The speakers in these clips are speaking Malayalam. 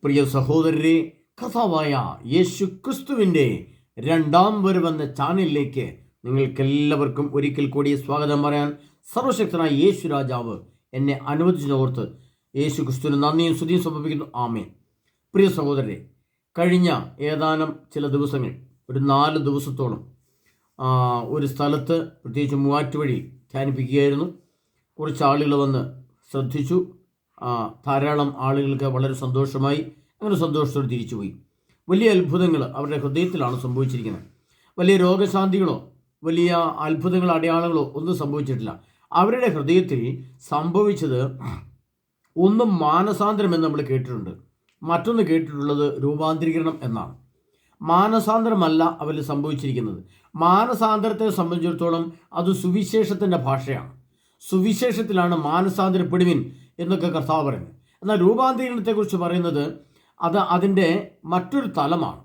പ്രിയ സഹോദരരെ, കർത്താവായ യേശു ക്രിസ്തുവിൻ്റെ രണ്ടാം വരവെന്ന ചാനലിലേക്ക് നിങ്ങൾക്കെല്ലാവർക്കും ഒരിക്കൽ കൂടി സ്വാഗതം പറയാൻ സർവശക്തനായ യേശു രാജാവ് എന്നെ അനുവദിച്ചതോർത്ത് യേശു ക്രിസ്തുവിന് നന്ദിയും സ്തുതിയും സമർപ്പിക്കുന്നു. ആമേൻ. പ്രിയ സഹോദരരെ, കഴിഞ്ഞ ഏതാനും ചില ദിവസങ്ങൾ, ഒരു 4 ദിവസത്തോളം ഒരു സ്ഥലത്ത്, പ്രത്യേകിച്ച് മൂവാറ്റുപുഴയിൽ ധ്യാനിപ്പിക്കുകയായിരുന്നു. കുറച്ച് ആളുകൾ വന്ന് ശ്രദ്ധിച്ചു. ധാരാളം ആളുകൾക്ക് വളരെ സന്തോഷമായി. അങ്ങനെ സന്തോഷത്തോടെ തിരിച്ചുപോയി. വലിയ അത്ഭുതങ്ങൾ അവരുടെ ഹൃദയത്തിലാണ് സംഭവിച്ചിരിക്കുന്നത്. വലിയ രോഗശാന്തികളോ വലിയ അത്ഭുതങ്ങളോ അടയാളങ്ങളോ ഒന്നും സംഭവിച്ചിട്ടില്ല. അവരുടെ ഹൃദയത്തിൽ സംഭവിച്ചത് ഒന്നും മാനസാന്തരം എന്ന് നമ്മൾ കേട്ടിട്ടുണ്ട്, മറ്റൊന്ന് കേട്ടിട്ടുള്ളത് രൂപാന്തരീകരണം എന്നാണ്. മാനസാന്തരമല്ല അവരിൽ സംഭവിച്ചിരിക്കുന്നത്. മാനസാന്തരത്തെ സംബന്ധിച്ചിടത്തോളം അത് സുവിശേഷത്തിൻ്റെ ഭാഷയാണ്. സുവിശേഷത്തിലാണ് മാനസാന്തരപ്പെടുവിൻ എന്നൊക്കെ കർത്താവ് പറയുന്നത്. എന്നാൽ രൂപാന്തരീകരണത്തെക്കുറിച്ച് പറയുന്നത് അതിൻ്റെ മറ്റൊരു തലമാണ്.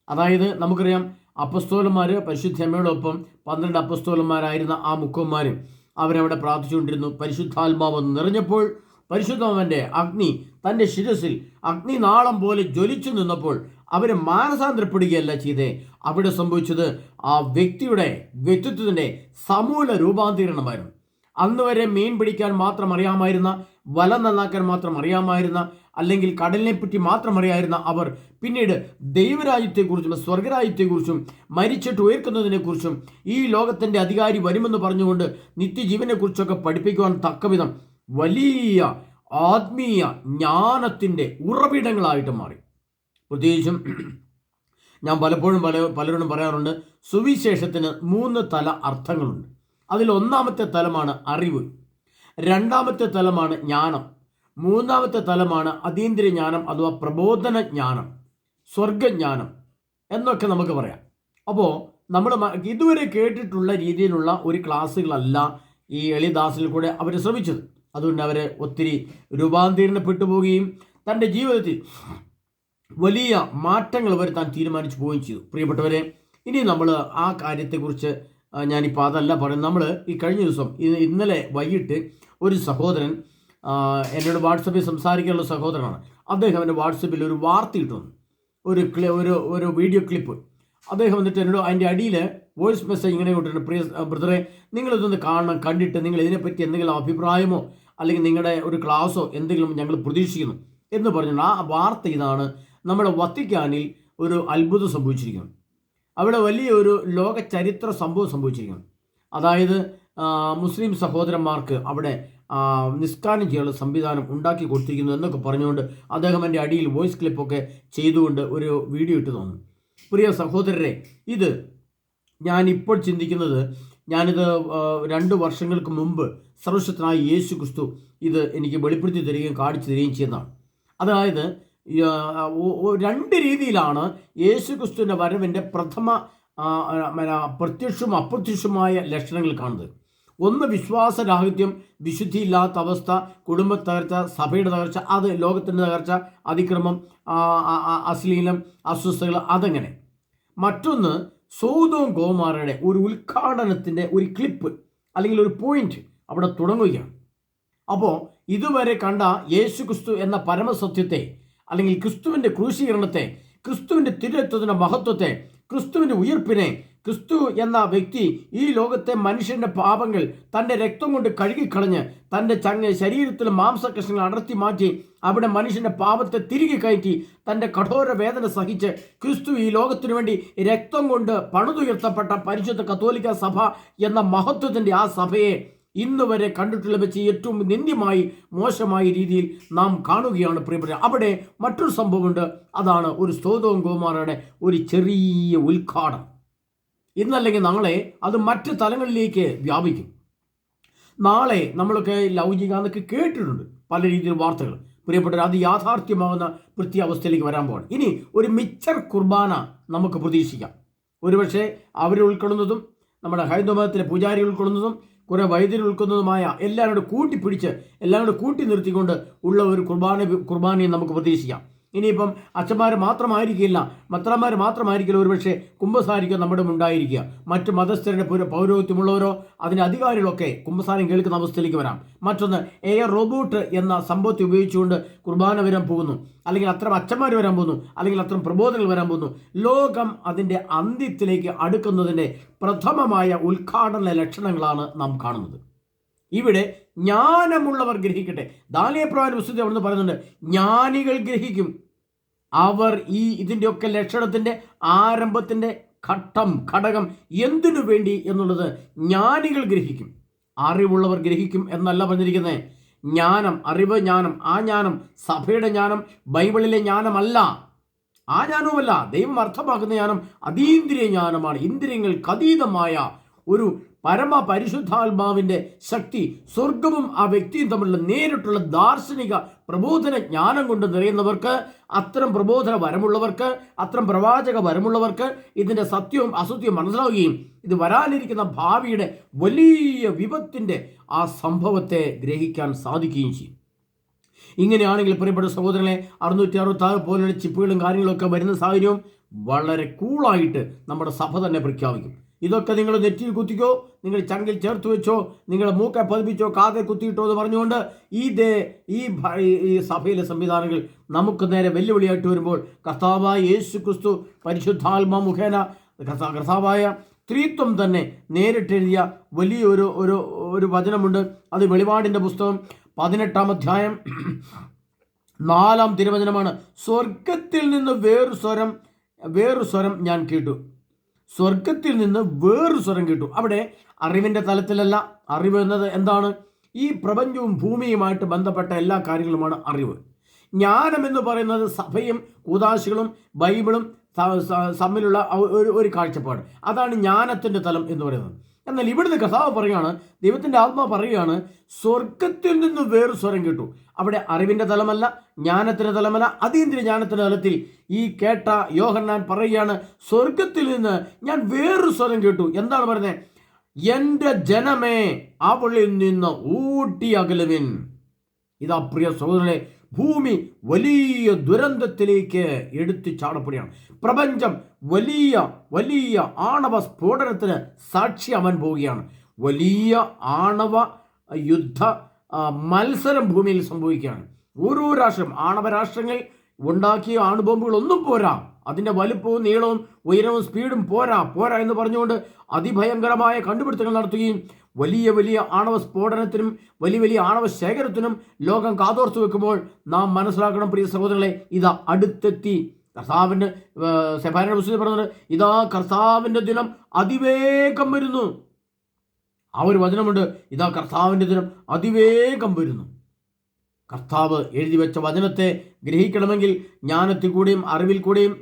അതായത് നമുക്കറിയാം, അപ്പസ്തോലന്മാർ പരിശുദ്ധമ്മയോടൊപ്പം 12 അപ്പസ്തോലന്മാരായിരുന്ന ആ മുഖന്മാരും അവരവിടെ പ്രാർത്ഥിച്ചുകൊണ്ടിരുന്നു. പരിശുദ്ധാത്മാവ് നിറഞ്ഞപ്പോൾ പരിശുദ്ധാത്മാവിൻ്റെ അഗ്നി തൻ്റെ ശിരസിൽ അഗ്നിനാളം പോലെ ജ്വലിച്ചു നിന്നപ്പോൾ അവർ മാനസാന്തരപ്പെടുകയല്ല ചെയ്തേ. അവിടെ സംഭവിച്ചത് ആ വ്യക്തിയുടെ വ്യക്തിത്വത്തിൻ്റെ സമൂല രൂപാന്തരീകരണമായിരുന്നു. അന്ന് വരെ മീൻ പിടിക്കാൻ മാത്രം അറിയാമായിരുന്ന, വല നന്നാക്കാൻ മാത്രം അറിയാമായിരുന്ന, അല്ലെങ്കിൽ കടലിനെപ്പറ്റി മാത്രം അറിയാമായിരുന്ന അവർ പിന്നീട് ദൈവരാജ്യത്തെക്കുറിച്ചും സ്വർഗരാജ്യത്തെക്കുറിച്ചും മരിച്ചിട്ട് ഉയർക്കുന്നതിനെക്കുറിച്ചും ഈ ലോകത്തിൻ്റെ അധികാരി വരുമെന്ന് പറഞ്ഞുകൊണ്ട് നിത്യജീവനെക്കുറിച്ചൊക്കെ പഠിപ്പിക്കുവാൻ തക്കവിധം വലിയ ആത്മീയ ജ്ഞാനത്തിൻ്റെ ഉറവിടങ്ങളായിട്ട് മാറി. പ്രത്യേകിച്ചും ഞാൻ പലരോടും പറയാറുണ്ട്, സുവിശേഷത്തിന് 3 തല അർത്ഥങ്ങളുണ്ട്. അതിൽ ഒന്നാമത്തെ തലമാണ് അറിവ്, രണ്ടാമത്തെ തലമാണ് ജ്ഞാനം, മൂന്നാമത്തെ തലമാണ് അതീന്ദ്രിയ ജ്ഞാനം അഥവാ പ്രബോധന ജ്ഞാനം, സ്വർഗജ്ഞാനം എന്നൊക്കെ നമുക്ക് പറയാം. അപ്പോൾ നമ്മൾ ഇതുവരെ കേട്ടിട്ടുള്ള രീതിയിലുള്ള ഒരു ക്ലാസ്സുകളല്ല ഈ എളിദാസിൽ കൂടെ അവർ ശ്രമിച്ചത്. അതുകൊണ്ട് അവർ ഒത്തിരി രൂപാന്തരീകരണപ്പെട്ടു പോവുകയും തൻ്റെ ജീവിതത്തിൽ വലിയ മാറ്റങ്ങൾ വരുത്താൻ തീരുമാനിച്ചു പോവുകയും ചെയ്തു. പ്രിയപ്പെട്ടവരെ, ഇനി നമ്മൾ ആ കാര്യത്തെക്കുറിച്ച് ഞാനിപ്പോൾ അതല്ല പറയുന്നത്. നമ്മൾ ഈ കഴിഞ്ഞ ദിവസം ഇന്നലെ വൈകിട്ട് ഒരു സഹോദരൻ എന്നോട് വാട്സപ്പിൽ സംസാരിക്കാനുള്ള സഹോദരനാണ്. അദ്ദേഹം എൻ്റെ വാട്സപ്പിൽ ഒരു വാർത്ത ഇട്ടു, ഒരു വീഡിയോ ക്ലിപ്പ്. അദ്ദേഹം എന്നിട്ട് എന്നോട് അതിൻ്റെ അടിയിൽ വോയിസ് മെസ്സേജ് ഇങ്ങനെ കൊണ്ടിട്ടുണ്ട്: പ്രിയ ബ്രദറെ, നിങ്ങളിതൊന്ന് കാണണം, കണ്ടിട്ട് നിങ്ങൾ ഇതിനെപ്പറ്റി എന്തെങ്കിലും അഭിപ്രായമോ അല്ലെങ്കിൽ നിങ്ങളുടെ ഒരു ക്ലാസ്സോ എന്തെങ്കിലും ഞങ്ങൾ പ്രതീക്ഷിക്കുന്നു എന്ന് പറഞ്ഞിട്ടുണ്ട്. ആ വാർത്ത ഇതാണ്: നമ്മുടെ വത്തിക്കാനിൽ ഒരു അത്ഭുതം സംഭവിച്ചിരിക്കുന്നു. അവിടെ വലിയൊരു ലോക ചരിത്ര സംഭവം സംഭവിച്ചിരിക്കുന്നു. അതായത് മുസ്ലിം സഹോദരന്മാർക്ക് അവിടെ നിസ്കാരം ചെയ്യാനുള്ള സംവിധാനം ഉണ്ടാക്കി കൊടുത്തിരിക്കുന്നു എന്നൊക്കെ പറഞ്ഞുകൊണ്ട് അദ്ദേഹം എൻ്റെ അടിയിൽ വോയിസ് ക്ലിപ്പൊക്കെ ചെയ്തുകൊണ്ട് ഒരു വീഡിയോ ഇട്ട് തോന്നുന്നു. പ്രിയ സഹോദരരെ, ഇത് ഞാനിപ്പോൾ ചിന്തിക്കുന്നത്, ഞാനിത് 2 വർഷങ്ങൾക്ക് മുമ്പ് സർവശക്തനായ യേശു ക്രിസ്തു ഇത് എനിക്ക് വെളിപ്പെടുത്തി തരികയും കാണിച്ചു തരികയും ചെയ്യുന്നതാണ്. അതായത് 2 രീതിയിലാണ് യേശു ക്രിസ്തുവിൻ്റെ വരവിൻ്റെ പ്രഥമ പ്രത്യക്ഷവും അപ്രത്യക്ഷവുമായ ലക്ഷണങ്ങൾ കാണുന്നത്. ഒന്ന്, വിശ്വാസരാഹിത്യം, വിശുദ്ധിയില്ലാത്ത അവസ്ഥ, കുടുംബ തകർച്ച, സഭയുടെ തകർച്ച, അത് ലോകത്തിൻ്റെ തകർച്ച, അതിക്രമം, അശ്ലീലം, അസ്വസ്ഥതകൾ, അതങ്ങനെ. മറ്റൊന്ന്, സോദോം ഗോമോറയുടെ ഒരു ഉദ്ഘാടനത്തിൻ്റെ ഒരു ക്ലിപ്പ് അല്ലെങ്കിൽ ഒരു പോയിന്റ് അവിടെ തുടങ്ങുകയാണ്. അപ്പോൾ ഇതുവരെ കണ്ട യേശു ക്രിസ്തു എന്ന പരമസത്യത്തെ, അല്ലെങ്കിൽ ക്രിസ്തുവിൻ്റെ ക്രൂശീകരണത്തെ, ക്രിസ്തുവിൻ്റെ തിരുരത്വത്തിൻ്റെ മഹത്വത്തെ, ക്രിസ്തുവിൻ്റെ ഉയിർപ്പിനെ, ക്രിസ്തു എന്ന വ്യക്തി ഈ ലോകത്തെ മനുഷ്യൻ്റെ പാപങ്ങൾ തൻ്റെ രക്തം കൊണ്ട് കഴുകിക്കളഞ്ഞ് തൻ്റെ ശരീരത്തിൽ മാംസകഷ്ണങ്ങൾ അടർത്തി മാറ്റി അവിടെ മനുഷ്യൻ്റെ പാപത്തെ തിരികെ കയറ്റി തൻ്റെ കഠോര വേദന സഹിച്ച് ക്രിസ്തു ഈ ലോകത്തിനു വേണ്ടി രക്തം കൊണ്ട് പണിതുയർത്തപ്പെട്ട പരിശുദ്ധ കത്തോലിക്ക സഭ എന്ന മഹത്വത്തിൻ്റെ ആ സഭയെ ഇന്ന് വരെ കണ്ടിട്ടുള്ള വെച്ച് ഏറ്റവും നിന്ദ്യമായി, മോശമായ രീതിയിൽ നാം കാണുകയാണ് പ്രിയപ്പെട്ട. അവിടെ മറ്റൊരു സംഭവമുണ്ട്. അതാണ് ഒരു സോദോം ഗോമോറയുടെ ഒരു ചെറിയ ഉദ്ഘാടനം. ഇന്നല്ലെങ്കിൽ നാളെ അത് മറ്റ് തലങ്ങളിലേക്ക് വ്യാപിക്കും. നാളെ നമ്മളൊക്കെ ലൗകിക എന്നൊക്കെ കേട്ടിട്ടുണ്ട് പല രീതിയിൽ വാർത്തകൾ. പ്രിയപ്പെട്ടവർ, അത് യാഥാർത്ഥ്യമാകുന്ന പ്രത്യാവസ്ഥയിലേക്ക് വരാൻ പോകണം. ഇനി ഒരു മിച്ചർ കുർബാന നമുക്ക് പ്രതീക്ഷിക്കാം. ഒരുപക്ഷെ അവർ ഉൾക്കൊള്ളുന്നതും നമ്മുടെ ഹൈന്ദവ മതത്തിലെ പൂജാരികൾ ഉൾക്കൊള്ളുന്നതും കുറേ വൈദ്യർ ഉൾക്കൊള്ളുന്നതുമായ എല്ലാവരും കൂട്ടിപ്പിടിച്ച് എല്ലാവരും കൂട്ടി നിർത്തിക്കൊണ്ട് ഉള്ള ഒരു കുർബാനയെ നമുക്ക് പ്രതീക്ഷിക്കാം. ഇനിയിപ്പം അച്ഛന്മാർ മാത്രമായിരിക്കില്ല, മെത്രാന്മാർ മാത്രമായിരിക്കില്ല ഒരുപക്ഷെ കുമ്പസാരിക്കുക നമ്മുടെ ഉണ്ടായിരിക്കുക. മറ്റ് മതസ്ഥരുടെ പൗരോഹിത്യമുള്ളവരോ അതിൻ്റെ അധികാരികളൊക്കെ കുമ്പസാരം കേൾക്കുന്ന അവസ്ഥയിലേക്ക് വരാം. മറ്റൊന്ന്, എയർ റോബോട്ട് എന്ന സംഭവത്തെ ഉപയോഗിച്ചുകൊണ്ട് കുർബാന വരാൻ പോകുന്നു, അല്ലെങ്കിൽ അത്തരം അച്ഛന്മാർ വരാൻ പോകുന്നു, അല്ലെങ്കിൽ അത്തരം പ്രബോധനങ്ങൾ വരാൻ പോകുന്നു. ലോകം അതിൻ്റെ അന്ത്യത്തിലേക്ക് അടുക്കുന്നതിൻ്റെ പ്രഥമമായ ഉദ്ഘാടന ലക്ഷണങ്ങളാണ് നാം കാണുന്നത്. ഇവിടെ ജ്ഞാനമുള്ളവർ ഗ്രഹിക്കട്ടെ. ദാനിയേൽ പ്രവാചകന്റെ പുസ്തകത്തിൽ അവിടുന്ന് പറയുന്നുണ്ട്, ജ്ഞാനികൾ ഗ്രഹിക്കും. അവർ ഇതിൻ്റെയൊക്കെ ലക്ഷണത്തിൻ്റെ ആരംഭത്തിൻ്റെ ഘടകം എന്തിനു വേണ്ടി എന്നുള്ളത് ജ്ഞാനികൾ ഗ്രഹിക്കും. അറിവുള്ളവർ ഗ്രഹിക്കും എന്നല്ല പറഞ്ഞിരിക്കുന്നത്. ജ്ഞാനം, അറിവ്, ജ്ഞാനം, ആ ജ്ഞാനം സഭയുടെ ജ്ഞാനം, ബൈബിളിലെ ജ്ഞാനമല്ല. ആ ജ്ഞാനവുമല്ല. ദൈവം അർത്ഥമാക്കുന്ന ജ്ഞാനം അതീന്ദ്രിയ ജ്ഞാനമാണ്. ഇന്ദ്രിയങ്ങൾക്ക് അതീതമായ ഒരു പരിശുദ്ധാത്മാവിൻ്റെ ശക്തി, സ്വർഗവും ആ വ്യക്തിയും തമ്മിലുള്ള നേരിട്ടുള്ള ദാർശനിക പ്രബോധന ജ്ഞാനം കൊണ്ട് നിറയുന്നവർക്ക്, അത്തരം പ്രബോധന വരമുള്ളവർക്ക്, അത്തരം പ്രവാചക വരമുള്ളവർക്ക് ഇതിൻ്റെ സത്യവും അസത്യവും മനസ്സിലാവുകയും ഇത് വരാനിരിക്കുന്ന ഭാവിയുടെ വലിയ വിപത്തിൻ്റെ ആ സംഭവത്തെ ഗ്രഹിക്കാൻ സാധിക്കുകയും ചെയ്യും. ഇങ്ങനെയാണെങ്കിൽ പ്രിയപ്പെട്ട സഹോദരങ്ങളെ, 666 പോലെയുള്ള ചിപ്പുകളും കാര്യങ്ങളൊക്കെ വരുന്ന സാഹചര്യവും വളരെ കൂളായിട്ട് നമ്മുടെ സഭ തന്നെ പ്രഖ്യാപിക്കും. ഇതൊക്കെ നിങ്ങൾ നെറ്റിയിൽ കുത്തിക്കോ, നിങ്ങൾ ചങ്കിൽ ചേർത്ത് വെച്ചോ, നിങ്ങളുടെ മൂക്കെ പതിപ്പിച്ചോ, കാതെ കുത്തിയിട്ടോ എന്ന് പറഞ്ഞുകൊണ്ട് ഈ സഭയിലെ സംവിധാനങ്ങൾ നമുക്ക് നേരെ വെല്ലുവിളിയായിട്ട് വരുമ്പോൾ, കർത്താവായ യേശു ക്രിസ്തു പരിശുദ്ധാത്മാ മുഖേന കർത്താവായ ത്രിത്വം തന്നെ നേരിട്ടെഴുതിയ വലിയൊരു ഒരു വചനമുണ്ട്. അത് വെളിപാടിൻ്റെ പുസ്തകം 18-ാം അധ്യായം 4-ാം തിരുവചനമാണ്. സ്വർഗത്തിൽ നിന്ന് വേറൊരു സ്വരം ഞാൻ കേട്ടു. സ്വർഗത്തിൽ നിന്ന് വേറൊരു സ്വരം കേട്ടു. അവിടെ അറിവിൻ്റെ തലത്തിലല്ല. അറിവ് എന്നത് എന്താണ്? ഈ പ്രപഞ്ചവും ഭൂമിയുമായിട്ട് ബന്ധപ്പെട്ട എല്ലാ കാര്യങ്ങളുമാണ് അറിവ്. ജ്ഞാനം എന്ന് പറയുന്നത് സഭയും കൂദാശികളും ബൈബിളും തമ്മിലുള്ള ഒരു കാഴ്ചപ്പാട്. അതാണ് ജ്ഞാനത്തിൻ്റെ തലം എന്ന് പറയുന്നത്. എന്നാൽ ഇവിടുന്ന് കർത്താവ് പറയുകയാണ്, ദൈവത്തിൻ്റെ ആത്മാ പറയുകയാണ്, സ്വർഗത്തിൽ നിന്ന് വേറൊരു സ്വരം കേട്ടു. അവിടെ അറിവിൻ്റെ തലമല്ല, ജ്ഞാനത്തിൻ്റെ തലമല്ല, അതീന്ദ്രിയ ജ്ഞാനത്തിൻ്റെ തലത്തിൽ ഈ കേട്ട യോഹന്നാൻ പറയുകയാണ്, സ്വർഗത്തിൽ നിന്ന് ഞാൻ വേറൊരു സ്വരം കേട്ടു. എന്താണ് പറയുന്നത്? എൻ്റെ ജനമേ, അവളിൽ നിന്ന് ഊട്ടി അകലുവിൻ. ഇതാ പ്രിയ സഹോദരനെ, ഭൂമി വലിയ ദുരന്തത്തിലേക്ക് എടുത്തു ചാടപ്പെടുകയാണ്. പ്രപഞ്ചം വലിയ വലിയ ആണവ സ്ഫോടനത്തിന് സാക്ഷിയാവാൻ പോവുകയാണ്. വലിയ ആണവ യുദ്ധ മത്സരം ഭൂമിയിൽ സംഭവിക്കുകയാണ്. ഓരോ ആണവ രാഷ്ട്രങ്ങൾ ഉണ്ടാക്കിയ അണുബോംബുകളൊന്നും പോരാ, അതിൻ്റെ വലുപ്പവും നീളവും ഉയരവും സ്പീഡും പോരാ എന്ന് പറഞ്ഞുകൊണ്ട് അതിഭയങ്കരമായ കണ്ടുപിടുത്തങ്ങൾ നടത്തുകയും വലിയ വലിയ ആണവ സ്ഫോടനത്തിനും വലിയ ആണവ ശേഖരത്തിനും ലോകം കാതോർത്ത് വെക്കുമ്പോൾ നാം മനസ്സിലാക്കണം പ്രിയ സഹോദരങ്ങളെ, ഇതാ അടുത്തെത്തി. കർത്താവിൻ്റെ സെഫാനിയുടെ പുസ്തകത്തിൽ പറഞ്ഞത്, ഇതാ കർത്താവിൻ്റെ ദിനം അതിവേഗം വരുന്നു. ആ ഒരു വചനമുണ്ട്, ഇതാ കർത്താവിൻ്റെ ദിനം അതിവേഗം വരുന്നു. കർത്താവ് എഴുതി വെച്ച വചനത്തെ ഗ്രഹിക്കണമെങ്കിൽ ജ്ഞാനത്തിൽ കൂടെയും അറിവിൽ കൂടെയും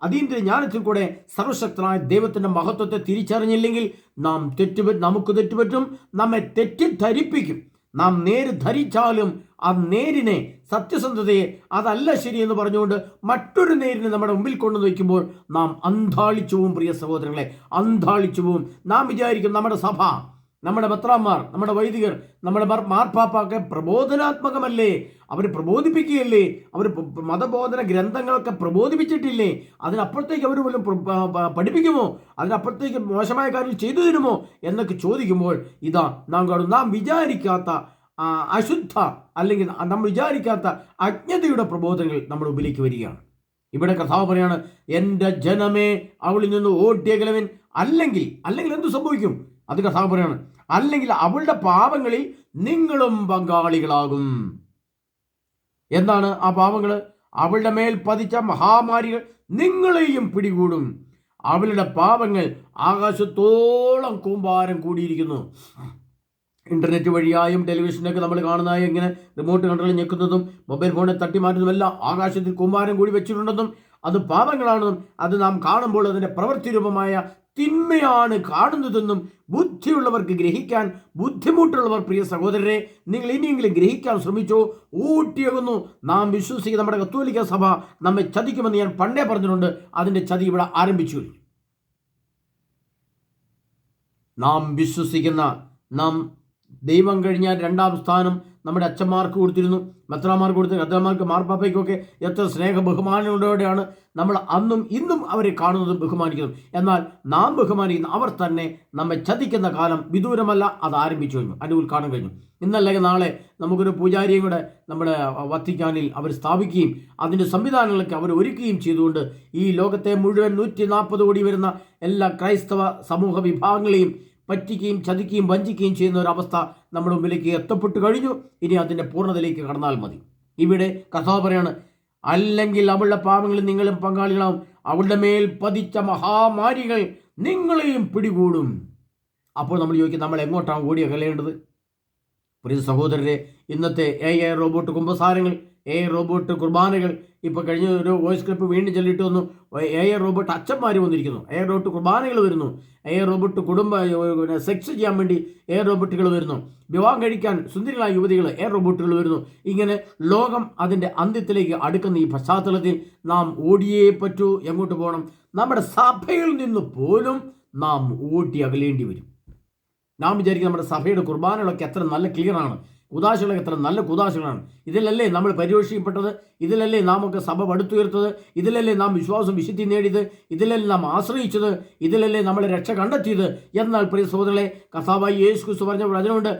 അതീന്ദ്രിയ ജ്ഞാനത്തിൽ കൂടെ സർവശക്തനായ ദൈവത്തിൻ്റെ മഹത്വത്തെ തിരിച്ചറിഞ്ഞില്ലെങ്കിൽ നമുക്ക് തെറ്റുപറ്റും, നമ്മെ തെറ്റിദ്ധരിപ്പിക്കും. നാം നേര് ധരിച്ചാലും ആ നേരിനെ, സത്യസന്ധതയെ അതല്ല ശരിയെന്ന് പറഞ്ഞുകൊണ്ട് മറ്റൊരു നേരിനെ നമ്മുടെ മുമ്പിൽ കൊണ്ടു വയ്ക്കുമ്പോൾ നാം അന്ധാളിച്ചു പോവും. പ്രിയ സഹോദരങ്ങളെ, അന്ധാളിച്ചു പോവും. നാം വിചാരിക്കും നമ്മുടെ സഭ, നമ്മുടെ മെത്രാന്മാർ, നമ്മുടെ വൈദികർ, നമ്മുടെ മാർപ്പാപ്പൊക്കെ പ്രബോധനാത്മകമല്ലേ, അവർ പ്രബോധിപ്പിക്കുകയല്ലേ, അവർ മതബോധന ഗ്രന്ഥങ്ങളൊക്കെ പ്രബോധിപ്പിച്ചിട്ടില്ലേ, അതിനപ്പുറത്തേക്ക് അവർ പോലും പഠിപ്പിക്കുമോ, അതിനപ്പുറത്തേക്ക് മോശമായ കാര്യങ്ങൾ ചെയ്തു തരുമോ എന്നൊക്കെ ചോദിക്കുമ്പോൾ ഇതാ നാം വിചാരിക്കാത്ത അശുദ്ധ അല്ലെങ്കിൽ നമ്മൾ വിചാരിക്കാത്ത അജ്ഞതയുടെ പ്രബോധനങ്ങൾ നമ്മുടെ മുമ്പിലേക്ക് വരികയാണ്. ഇവിടെ കർത്താവ് പറയാണ്, എൻ്റെ ജനമേ, അവളിൽ നിന്ന് ഓട്ടിയകലവൻ. അല്ലെങ്കിൽ എന്തു സംഭവിക്കും? അത് കർത്താവ് പറയാണ്, അല്ലെങ്കിൽ അവളുടെ പാപങ്ങളിൽ നിങ്ങളും പങ്കാളികളാകും. എന്താണ് ആ പാപങ്ങൾ? അവളുടെ മേൽ പതിച്ച മഹാമാരികൾ നിങ്ങളെയും പിടികൂടും. അവളുടെ പാപങ്ങൾ ആകാശത്തോളം കൂമ്പാരം കൂടിയിരിക്കുന്നു. ഇന്റർനെറ്റ് വഴിയായും ടെലിവിഷനൊക്കെ നമ്മൾ കാണുന്നതായും ഇങ്ങനെ റിമോട്ട് കൺട്രോളിൽ ഞെക്കുന്നതും മൊബൈൽ ഫോണിൽ തട്ടിമാറ്റുന്നതുമെല്ലാം ആകാശത്തിൽ കൂമ്പാരം കൂടി വെച്ചിട്ടുണ്ടെന്നും അത് പാപങ്ങളാണെന്നും അത് നാം കാണുമ്പോൾ അതിൻ്റെ പ്രവൃത്തി രൂപമായ തിന്മയാണ് കാണുന്നതെന്നും ബുദ്ധിയുള്ളവർക്ക് ഗ്രഹിക്കാൻ ബുദ്ധിമുട്ടുള്ളവർ പ്രിയ സഹോദരരെ, നിങ്ങൾ ഇനിയെങ്കിലും ഗ്രഹിക്കാൻ ശ്രമിച്ചോ. ഊട്ടിയാകുന്നു. നാം വിശ്വസിക്കുന്ന നമ്മുടെ കത്തോലിക്ക സഭ നമ്മെ ചതിക്കുമെന്ന് ഞാൻ പണ്ടേ പറഞ്ഞിട്ടുണ്ട്. അതിൻ്റെ ചതി ഇവിടെ ആരംഭിച്ചു. നാം വിശ്വസിക്കുന്ന, നാം ദൈവം കഴിഞ്ഞാൽ രണ്ടാം സ്ഥാനം നമ്മുടെ അച്ഛന്മാർക്ക് കൊടുത്തിരുന്നു, മെത്രാന്മാർക്ക് കൊടുത്തിരുന്നു, മെത്രാന്മാർക്ക്, മാർപ്പാപ്പയ്ക്കൊക്കെ എത്ര സ്നേഹ ബഹുമാനങ്ങളോടെയാണ് നമ്മൾ അന്നും ഇന്നും അവരെ കാണുന്നതും ബഹുമാനിക്കുന്നതും. എന്നാൽ നാം ബഹുമാനിക്കുന്ന അവർ തന്നെ നമ്മെ ചതിക്കുന്ന കാലം വിദൂരമല്ല, അത് ആരംഭിച്ചു കഴിഞ്ഞു, അതിൻ്റെ ഉദ്ഘാടനം കഴിഞ്ഞു. ഇന്നല്ലെങ്കിൽ നാളെ നമുക്കൊരു പൂജാരിയും കൂടെ നമ്മുടെ വത്തിക്കാനിൽ അവർ സ്ഥാപിക്കുകയും അതിൻ്റെ സംവിധാനങ്ങളൊക്കെ അവർ ഒരുക്കുകയും ചെയ്തുകൊണ്ട് ഈ ലോകത്തെ മുഴുവൻ 140 കോടി വരുന്ന എല്ലാ ക്രൈസ്തവ സമൂഹ വിഭാഗങ്ങളെയും പറ്റിക്കുകയും ചതിക്കുകയും വഞ്ചിക്കുകയും ചെയ്യുന്ന ഒരവസ്ഥ നമ്മുടെ മുമ്പിലേക്ക് എത്തപ്പെട്ടു കഴിഞ്ഞു. ഇനി അതിൻ്റെ പൂർണ്ണതയിലേക്ക് കടന്നാൽ മതി. ഇവിടെ കർത്താവ് പറയാണ്, അല്ലെങ്കിൽ അവളുടെ പാപങ്ങളിൽ നിങ്ങളും പങ്കാളികളാവും, അവളുടെ മേൽ പതിച്ച മഹാമാരികൾ നിങ്ങളെയും പിടികൂടും. അപ്പോൾ നമ്മൾ ചോദിക്കും, നമ്മൾ എങ്ങോട്ടാണ് ഓടി അകലേണ്ടത്? പ്രിയ സഹോദരരെ, ഇന്നത്തെ AI റോബോട്ട് കുമ്പസാരങ്ങൾ, AI റോബോട്ട് കുർബാനകൾ, ഇപ്പോൾ കഴിഞ്ഞ ഒരു വോയിസ് ക്ലിപ്പ് വീണ്ടും ചൊല്ലിട്ട് വന്നു, AI റോബോട്ട് അച്ഛന്മാർ വന്നിരിക്കുന്നു, AI റോബോട്ട് കുർബാനകൾ വരുന്നു, AI റോബോട്ട് സെക്സ് ചെയ്യാൻ വേണ്ടി AI റോബോട്ടുകൾ വരുന്നു, വിവാഹം കഴിക്കാൻ സുന്ദരികളായ യുവതികൾ AI റോബോട്ടുകൾ വരുന്നു. ഇങ്ങനെ ലോകം അതിൻ്റെ അന്ത്യത്തിലേക്ക് അടുക്കുന്ന ഈ പശ്ചാത്തലത്തിൽ നാം ഓടിയേ പറ്റൂ. എങ്ങോട്ട് പോകണം? നമ്മുടെ സഭയിൽ നിന്ന് പോലും നാം ഓടി അകലേണ്ടി വരും. നാം വിചാരിക്കും നമ്മുടെ സഭയുടെ കുർബാനകളൊക്കെ എത്ര നല്ല ക്ലിയറാണ്, കുദാശകളൊക്കെ എത്ര നല്ല കുദാശകളാണ്, ഇതിലല്ലേ നമ്മൾ പരിപോഷിക്കപ്പെട്ടത്, ഇതിലല്ലേ നാം ഒക്കെ സഭ പടുത്തുയർത്തത്, ഇതിലല്ലേ നാം വിശ്വാസം വിശുദ്ധി നേടിയത്, ഇതിലല്ലേ നാം ആശ്രയിച്ചത്, ഇതിലല്ലേ നമ്മളെ രക്ഷ കണ്ടെത്തിയത്. എന്നാൽ പ്രിയ സഹോദരങ്ങളെ, കർത്താവായ യേശു ക്രിസ്തു പറഞ്ഞ വചനമുണ്ട്,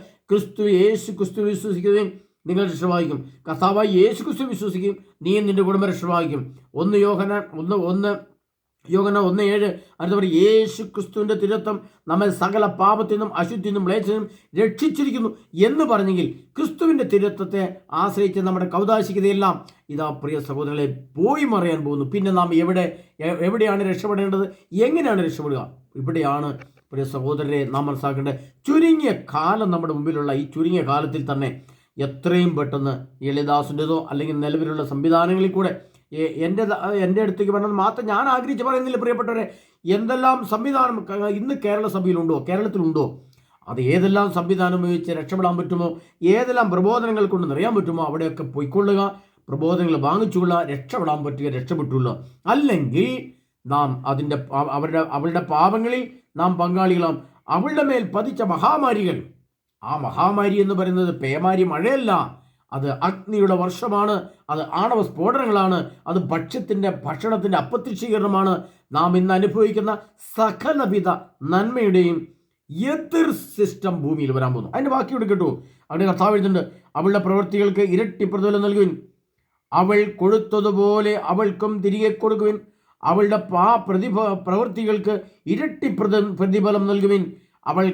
യേശു ക്രിസ്തു വിശ്വസിക്കുകയും നിങ്ങൾ രക്ഷവാഹിക്കും. കർത്താവായ യേശു ക്രിസ്തു വിശ്വസിക്കും, നീ നിന്റെ കുടുംബം രക്ഷവാഹിക്കും. 1 യോഹന്നാൻ 1:7 അടുത്ത പറയും, യേശു ക്രിസ്തുവിൻ്റെ തിരുത്തം നമ്മെ സകല പാപത്തിൽ നിന്നും അശുദ്ധിയിൽ നിന്നും മ്ലേച്ഛതയും രക്ഷിച്ചിരിക്കുന്നു എന്ന് പറഞ്ഞെങ്കിൽ ക്രിസ്തുവിൻ്റെ തിരുത്തത്തെ ആശ്രയിച്ച് നമ്മുടെ കൗതാശികതയെല്ലാം ഇതാ പ്രിയ സഹോദരങ്ങളെ പോയി മറയാൻ പോകുന്നു. പിന്നെ നാം എവിടെയാണ് രക്ഷപ്പെടേണ്ടത്? എങ്ങനെയാണ് രക്ഷപ്പെടുക? ഇവിടെയാണ് പ്രിയ സഹോദരരെ നാം മനസ്സിലാക്കേണ്ടത്. ചുരുങ്ങിയ കാലം നമ്മുടെ മുമ്പിലുള്ള ഈ ചുരുങ്ങിയ കാലത്തിൽ തന്നെ എത്രയും പെട്ടെന്ന് എളിദാസിൻ്റെതോ അല്ലെങ്കിൽ നിലവിലുള്ള സംവിധാനങ്ങളിൽ കൂടെ എൻ്റെ അടുത്തേക്ക് പറഞ്ഞത് മാത്രം ഞാൻ ആഗ്രഹിച്ച് പറയുന്നില്ല പ്രിയപ്പെട്ടവരെ. എന്തെല്ലാം സംവിധാനം ഇന്ന് കേരളത്തിലുണ്ടോ, അത് ഏതെല്ലാം സംവിധാനം ഉപയോഗിച്ച് രക്ഷപ്പെടാൻ പറ്റുമോ, ഏതെല്ലാം പ്രബോധനങ്ങൾ കൊണ്ട് നിറയാൻ പറ്റുമോ അവിടെയൊക്കെ പൊയ്ക്കൊള്ളുക, പ്രബോധനങ്ങൾ വാങ്ങിച്ചുകൊള്ളുക, രക്ഷപ്പെടാൻ പറ്റുക, രക്ഷപ്പെട്ടുള്ളൂ. അല്ലെങ്കിൽ നാം അവളുടെ പാപങ്ങളിൽ നാം പങ്കാളികളാം. അവളുടെ മേൽ പതിച്ച മഹാമാരികൾ, ആ മഹാമാരി എന്ന് പറയുന്നത് പേമാരി മഴയല്ല, അത് അഗ്നിയുടെ വർഷമാണ്, അത് ആണവ സ്ഫോടനങ്ങളാണ്, അത് ഭക്ഷണത്തിൻ്റെ അപ്രത്യക്ഷീകരണമാണ്. നാം ഇന്ന് അനുഭവിക്കുന്ന സകലവിധ നന്മയുടെയും എതിർ സിസ്റ്റം ഭൂമിയിൽ വരാൻ പോകുന്നു. അതിൻ്റെ ബാക്കി എടുക്കട്ടു. അവിടെ കർത്താവ് എഴുതുന്നുണ്ട്, അവളുടെ പ്രവൃത്തികൾക്ക് ഇരട്ടി പ്രതിഫലം നൽകുവിൻ, അവൾ കൊടുത്തതുപോലെ അവൾക്കും തിരികെ കൊടുക്കുവിൻ, അവളുടെ പ്രവൃത്തികൾക്ക് ഇരട്ടി പ്രതിഫലം നൽകുവിൻ, അവൾ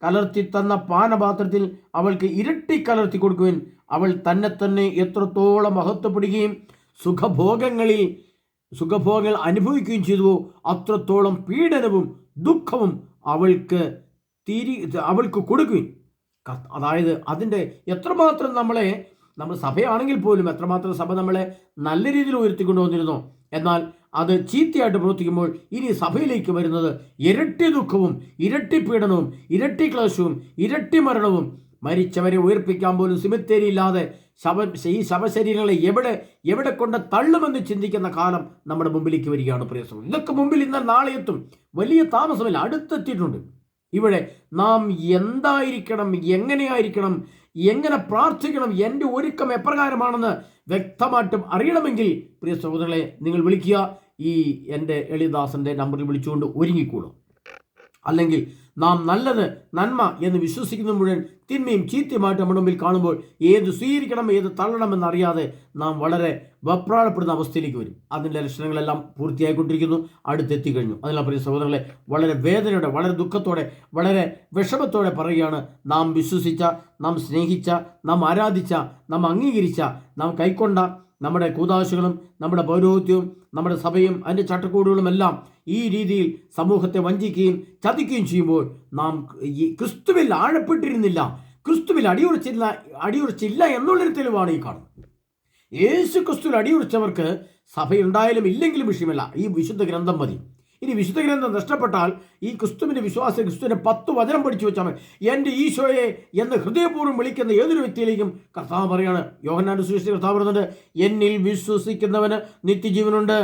കലർത്തി തന്ന പാനപാത്രത്തിൽ അവൾക്ക് ഇരട്ടി കലർത്തി കൊടുക്കുവിൻ, അവൾ തന്നെ എത്രത്തോളം മഹത്വപ്പെടുകയും സുഖഭോഗങ്ങൾ അനുഭവിക്കുകയും ചെയ്തുവോ അത്രത്തോളം പീഡനവും ദുഃഖവും അവൾക്ക് കൊടുക്കുവിൻ. അതായത് അതിൻ്റെ എത്രമാത്രം നമ്മൾ സഭയാണെങ്കിൽ പോലും എത്രമാത്രം സഭ നമ്മളെ നല്ല രീതിയിൽ ഉയർത്തിക്കൊണ്ടുവന്നിരുന്നോ, എന്നാൽ അത് ചീത്തയായിട്ട് പ്രവർത്തിക്കുമ്പോൾ ഇനി സഭയിലേക്ക് വരുന്നത് ഇരട്ടി ദുഃഖവും ഇരട്ടി പീഡനവും ഇരട്ടി ക്ലേശവും ഇരട്ടി മരണവും. മരിച്ചവരെ ഉയർപ്പിക്കാൻ പോലും സിമിത്തേരിയില്ലാതെ ഈ ശവശരീരങ്ങളെ എവിടെ കൊണ്ട് തള്ളുമെന്ന് ചിന്തിക്കുന്ന കാലം നമ്മുടെ മുമ്പിലേക്ക് വരികയാണ് പ്രിയ സഹോദരൻ. ഇതൊക്കെ മുമ്പിൽ ഇന്ന് നാളെ എത്തും, വലിയ താമസമില്ല, അടുത്തെത്തിയിട്ടുണ്ട്. ഇവിടെ നാം എന്തായിരിക്കണം, എങ്ങനെയായിരിക്കണം, എങ്ങനെ പ്രാർത്ഥിക്കണം, എൻ്റെ ഒരുക്കം എപ്രകാരമാണെന്ന് വ്യക്തമായിട്ടും അറിയണമെങ്കിൽ പ്രിയ സഹോദരങ്ങളെ നിങ്ങൾ വിളിക്കുക. ഈ എൻ്റെ എളിദാസൻ്റെ നമ്പറിൽ വിളിച്ചുകൊണ്ട് ഒരുങ്ങിക്കൂടും. അല്ലെങ്കിൽ നാം നല്ലത് നന്മ എന്ന് വിശ്വസിക്കുന്ന മുഴുവൻ തിന്മയും ചീത്തയുമായിട്ട് നമ്മുടെ മുമ്പിൽ കാണുമ്പോൾ ഏത് സ്വീകരിക്കണം ഏത് തള്ളണമെന്നറിയാതെ നാം വളരെ വെപ്രാളപ്പെടുന്ന അവസ്ഥയിലേക്ക് വരും. അതിൻ്റെ ലക്ഷണങ്ങളെല്ലാം പൂർത്തിയായിക്കൊണ്ടിരിക്കുന്നു, അടുത്തെത്തിക്കഴിഞ്ഞു. അതിനാൽ പ്രിയ സഹോദരങ്ങളെ വളരെ വേദനയോടെ, വളരെ ദുഃഖത്തോടെ, വളരെ വിഷമത്തോടെ പറയുകയാണ്, നാം വിശ്വസിച്ച, നാം സ്നേഹിച്ച, നാം ആരാധിച്ച, നാം അംഗീകരിച്ച, നാം കൈക്കൊണ്ട നമ്മുടെ കൂദാശകളും നമ്മുടെ പൗരോഹിത്യവും നമ്മുടെ സഭയും അതിൻ്റെ ചട്ടക്കൂടുകളുമെല്ലാം ഈ രീതിയിൽ സമൂഹത്തെ വഞ്ചിക്കുകയും ചതിക്കുകയും ചെയ്യുമ്പോൾ നാം ഈ ക്രിസ്തുവിൽ ആഴപ്പെട്ടിരുന്നില്ല, ക്രിസ്തുവിൽ അടിയുറച്ചില്ല എന്നുള്ളൊരു തെളിവാണ് ഈ കാണുന്നത്. യേശു ക്രിസ്തുവിൽ അടിയുറച്ചവർക്ക് സഭയുണ്ടായാലും ഇല്ലെങ്കിലും വിഷയമല്ല, ഈ വിശുദ്ധ ഗ്രന്ഥം മതി. ഇനി വിശുദ്ധ ഗ്രന്ഥം നഷ്ടപ്പെട്ടാൽ ഈ ക്രിസ്തുവിൻ്റെ വിശ്വാസം, ക്രിസ്തുവിൻ്റെ 10 വചനം പഠിച്ചു വെച്ചാൽ മതി. എൻ്റെ ഈശോയെ എന്ന് ഹൃദയപൂർവ്വം വിളിക്കുന്ന ഏതൊരു വ്യക്തിയിലേക്കും കർത്താവ് പറയാണ്, യോഹന്നാന്റെ സുവിശേഷത്തിൽ കർത്താവ് പറയുന്നുണ്ട്, എന്നിൽ വിശ്വസിക്കുന്നവന് നിത്യജീവനുണ്ട്,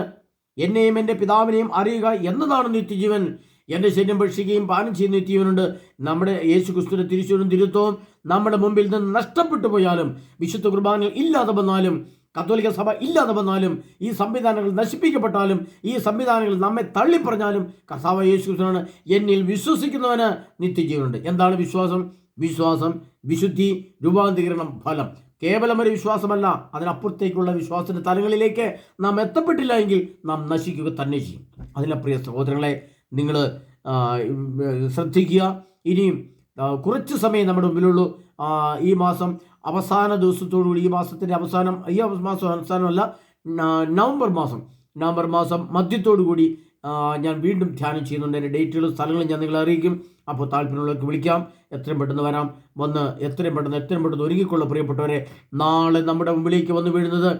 എന്നെയും എൻ്റെ പിതാവിനെയും അറിയുക എന്നതാണ് നിത്യജീവൻ. എൻ്റെ ശരീരം ഭക്ഷിക്കുകയും പാനം ചെയ്യുന്ന നിത്യവനുണ്ട്. നമ്മുടെ യേശു ക്രിസ്തുവിന്റെ തിരിച്ചുവരും തിരുത്തവും നമ്മുടെ മുമ്പിൽ നിന്ന് നഷ്ടപ്പെട്ടു പോയാലും, വിശുദ്ധ കുർബാനകൾ ഇല്ലാതെ വന്നാലും, കത്തോലിക്ക സഭ ഇല്ലാതെ വന്നാലും, ഈ സംവിധാനങ്ങൾ നശിപ്പിക്കപ്പെട്ടാലും, ഈ സംവിധാനങ്ങൾ നമ്മെ തള്ളിപ്പറഞ്ഞാലും, കർത്താവായ യേശു ക്രിസ്തുവാണ് എന്നിൽ വിശ്വസിക്കുന്നവന് നിത്യജീവനുണ്ട്. എന്താണ് വിശ്വാസം? വിശ്വാസം, വിശുദ്ധി, രൂപാന്തരീകരണം, ഫലം. കേവലം ഒരു വിശ്വാസമല്ല, അതിനപ്പുറത്തേക്കുള്ള വിശ്വാസത്തിന്റെ തലങ്ങളിലേക്ക് നാം എത്തപ്പെട്ടില്ല എങ്കിൽ നാം നശിക്കുക തന്നെ ചെയ്യും. അതിലെ പ്രിയ സഹോദരങ്ങളെ, നിങ്ങൾ ശ്രദ്ധിക്കുക. ഇനിയും കുറച്ച് സമയം നമ്മുടെ മുമ്പിലുള്ളൂ. ഈ മാസം അവസാന ദിവസത്തോടുകൂടി, ഈ മാസത്തിൻ്റെ അവസാനം, ഈ മാസം അവസാനമല്ല, നവംബർ മാസം മധ്യത്തോടുകൂടി ഞാൻ വീണ്ടും ധ്യാനം ചെയ്യുന്നുണ്ട്. എൻ്റെ ഡേറ്റുകളും സ്ഥലങ്ങളും ഞാൻ നിങ്ങളെ അറിയിക്കും. അപ്പോൾ താല്പര്യമുള്ളവർക്ക് വിളിക്കാം. എത്രയും പെട്ടെന്ന് വരാം. വന്ന് എത്രയും പെട്ടെന്ന് ഒരുങ്ങിക്കൊള്ളുക പ്രിയപ്പെട്ടവരെ. നാളെ നമ്മുടെ മുമ്പിലേക്ക് വന്നു വീഴുന്നത്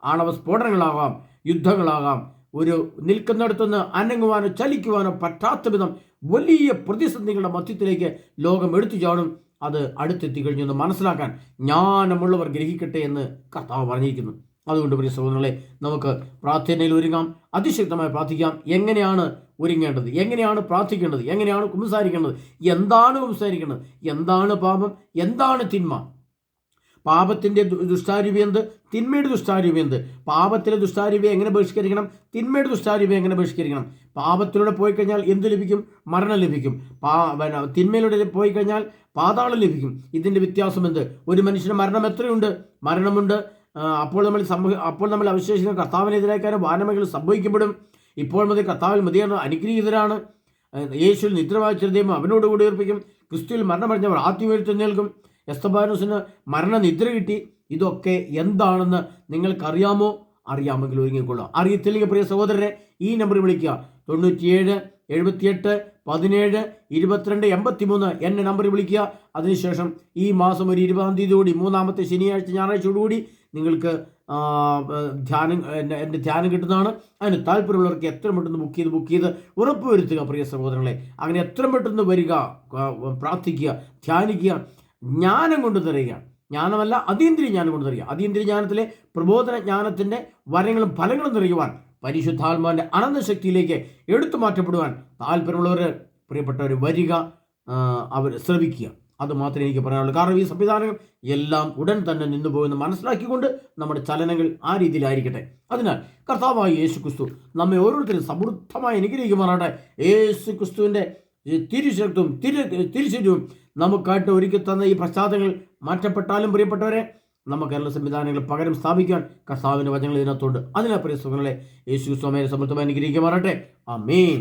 ആണവ സ്ഫോടനങ്ങളാകാം, യുദ്ധങ്ങളാകാം. ഒരു നിൽക്കുന്നിടത്തുനിന്ന് അനങ്ങുവാനോ ചലിക്കുവാനോ പറ്റാത്ത വിധം വലിയ പ്രതിസന്ധികളുടെ മധ്യത്തിലേക്ക് ലോകം എടുത്തു ചാടും. അത് അടുത്തെത്തിക്കഴിഞ്ഞു എന്ന് മനസ്സിലാക്കാൻ ജ്ഞാനമുള്ളവർ ഗ്രഹിക്കട്ടെ എന്ന് കർത്താവ് പറഞ്ഞിരിക്കുന്നു. അതുകൊണ്ട് പ്രിയ സഹോദരങ്ങളെ, നമുക്ക് പ്രാർത്ഥനയിൽ ഒരുങ്ങാം. അതിശക്തമായി പ്രാർത്ഥിക്കാം. എങ്ങനെയാണ് ഒരുങ്ങേണ്ടത്? എങ്ങനെയാണ് പ്രാർത്ഥിക്കേണ്ടത്? എങ്ങനെയാണ് കുമ്പസാരിക്കേണ്ടത്? എന്താണ് കുമ്പസാരിക്കേണ്ടത്? എന്താണ് പാപം? എന്താണ് തിന്മ? പാപത്തിൻ്റെ ദുഷ്ടാരൂപി എന്ത്? തിന്മയുടെ ദുഷ്ടാരൂപി എന്ത്? പാപത്തിലെ ദുഷ്ടാരൂപിയെ എങ്ങനെ ബഹിഷ്കരിക്കണം? തിന്മയുടെ ദുഷ്ടാരൂപിയെ എങ്ങനെ ബഹിഷ്കരിക്കണം? പാപത്തിലൂടെ പോയി കഴിഞ്ഞാൽ എന്ത് ലഭിക്കും? മരണം ലഭിക്കും. തിന്മയിലൂടെ പോയി കഴിഞ്ഞാൽ പാതാളം ലഭിക്കും. ഇതിൻ്റെ വ്യത്യാസം എന്ത്? ഒരു മനുഷ്യന് മരണം എത്രയുണ്ട്? മരണമുണ്ട്. അപ്പോൾ നമ്മൾ അവശേഷിക്കുന്ന കർത്താവിനെതിരാക്കാനും വാനമകൾ സംഭവിക്കപ്പെടും. ഇപ്പോൾ മുതൽ കർത്താവിൽ മതിയാണ് അനുഗ്രഹീതരാണ്. യേശുവിൽ നിദ്രവായിച്ച ദൈവം അവനോടുകൂടി ഉയർപ്പിക്കും. ക്രിസ്തുവിൽ മരണമടഞ്ഞവർ ആദ്യമെഴുന്നേൽക്കും. എസ്തബാനോസിന് മരണനിദ്ര കിട്ടി. ഇതൊക്കെ എന്താണെന്ന് നിങ്ങൾക്കറിയാമോ? അറിയാമെങ്കിൽ ഒരുങ്ങിക്കൊള്ളുക. അറിയത്തില്ലെങ്കിൽ പ്രിയ സഹോദരരെ, ഈ നമ്പറിൽ വിളിക്കുക. 97 78 17 22 83 എന്നെ നമ്പറിൽ വിളിക്കുക. അതിനുശേഷം ഈ മാസം ഒരു 20-ാം തീയതിയോടുകൂടി, മൂന്നാമത്തെ ഞായറാഴ്ചയോടുകൂടി നിങ്ങൾക്ക് എൻ്റെ ധ്യാനം കിട്ടുന്നതാണ്. അതിന് താല്പര്യമുള്ളവർക്ക് എത്രയും പെട്ടെന്ന് ബുക്ക് ചെയ്ത് ഉറപ്പുവരുത്തുക പ്രിയ സഹോദരങ്ങളെ. അങ്ങനെ എത്രയും പെട്ടെന്ന് വരിക, പ്രാർത്ഥിക്കുക, ധ്യാനിക്കുക. ജ്ഞാനം കൊണ്ട് നിറയുക. ജ്ഞാനമല്ല, അതീന്ദ്രിയ ജ്ഞാനം കൊണ്ട് നിറയുക. അതീന്ദ്രിയ ജ്ഞാനത്തിലെ പ്രബോധന ജ്ഞാനത്തിൻ്റെ വരങ്ങളും ഫലങ്ങളും നിറയുവാൻ, പരിശുദ്ധാത്മാവിൻ്റെ അനന്തശക്തിയിലേക്ക് എടുത്തു മാറ്റപ്പെടുവാൻ താല്പര്യമുള്ളവർ, പ്രിയപ്പെട്ടവർ വരിക, അവർ ശ്രമിക്കുക. അത് മാത്രമേ എനിക്ക് പറയാനുള്ളൂ. കാരണം ഈ സംവിധാനങ്ങൾ എല്ലാം ഉടൻ തന്നെ നിന്നു പോകുമെന്ന് മനസ്സിലാക്കിക്കൊണ്ട് നമ്മുടെ ചലനങ്ങൾ ആ രീതിയിലായിരിക്കട്ടെ. അതിനാൽ കർത്താവായ യേശു ക്രിസ്തു നമ്മെ ഓരോരുത്തരും സമൃദ്ധമായി അനുഗ്രഹിക്കുമാറാകട്ടെ. യേശു ക്രിസ്തുവിൻ്റെ തിരിച്ചും നമുക്കായിട്ട് ഒരുക്കി തന്ന ഈ പശ്ചാത്തലങ്ങൾ മാറ്റപ്പെട്ടാലും പ്രിയപ്പെട്ടവരെ, നമുക്കെല്ലാ സംവിധാനങ്ങൾ പകരം സ്ഥാപിക്കാൻ കർത്താവിൻ്റെ വചനങ്ങൾ ഇതിനകത്തുണ്ട്. അതിനെ പ്രിയ സുഹൃത്തുക്കളെ, യേശു ക്രിസ്തു നമ്മെ സമൃദ്ധമായി അനുഗ്രഹിക്കുമാറാകട്ടെ. ആമേൻ.